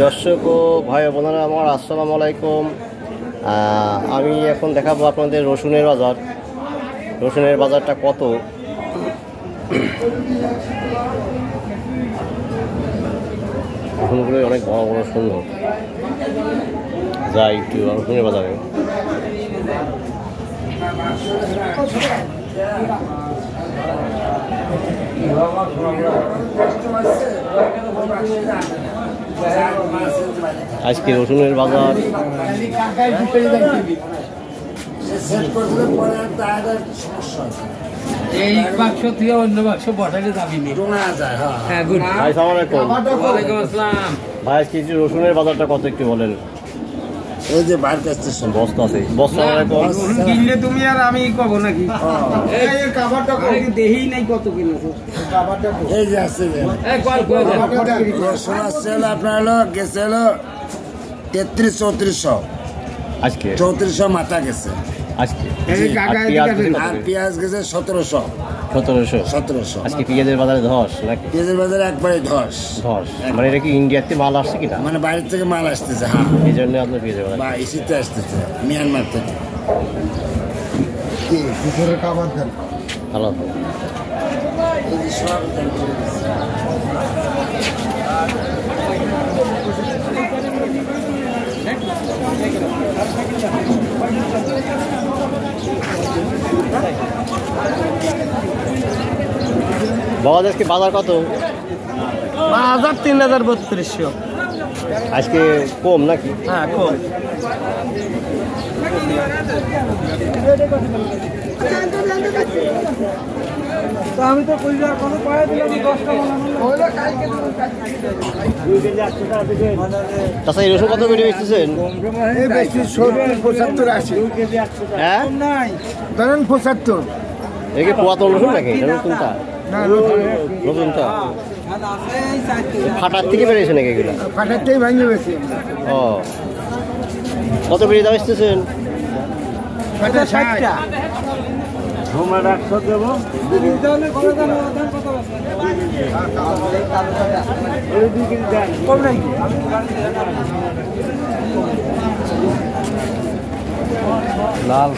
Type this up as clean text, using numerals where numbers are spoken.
দর্শক ও ভাই বোনেরা আমার আসসালামু আলাইকুম। আমি এখন দেখাবো আপনাদের রসুনের বাজার। রসুনের বাজারটা কত। রসুনগুলো অনেক বড় বড় সুন্দর। যাই একটু রসুনের বাজারে। আজকে রসুনের বাজার এই বাক্স থেকে অন্য বাক্স বসাইলে যাবি নি। হ্যাঁ গুড। ওয়ালাইকুম আসসালাম। ভাই আজকে রসুনের বাজারটা কত একটু বলেন। এই যে বার কাছে বস্তা আছে, বস্তা কিনলে তুমি আর আমি কব নাকি? এই কাভারটা কই দেহি নাই কত কিনেছো। কাভারটা এই যে আছে এই কল কই রসুন আছে আপনার হলো গেছে হলো 33-3400 আজকে 3400 মাথা গেছে আজকে। আর পেঁয়াজ গেছে 1700 আজকে পেঁয়াজের বাজারে ধস নাকি? পেঁয়াজের বাজারে একবারে ধস। মানে এটা কি ইন্ডিয়াতে মাল আসছে কিনা? মানে বাইরে থেকে মাল আসতেছে। হ্যাঁ, এই জন্য আপনার পেঁয়াজের বাজার বা ইসিতে আসতেছে মিয়ানমার থেকে। ভালো। বাবা আজকে বাজার কত? বাজার 3300। আজকে কম নাকি? হ্যাঁ কম। আমি তো কই যা কোন পায়ে দিলাম 10 টাকা হলো কালকে তাছাড়া এই রসুন কত বেড়ে বেচতেছেন? এই বেশি 70-75-80। হ্যাঁ নাই ধরেন 75। একে পুরাতন রসুন নাকি? রসুনটা না রসুনটা ফাটার থেকে বেরিয়েছে নাকি এগুলো? ফাটারটাই ভাঙে বেশি। ও কত বেরিয়ে দাম বেচতেছেন? ফাটা 60টা। আমরা 100 দেবো। কম নাই লাল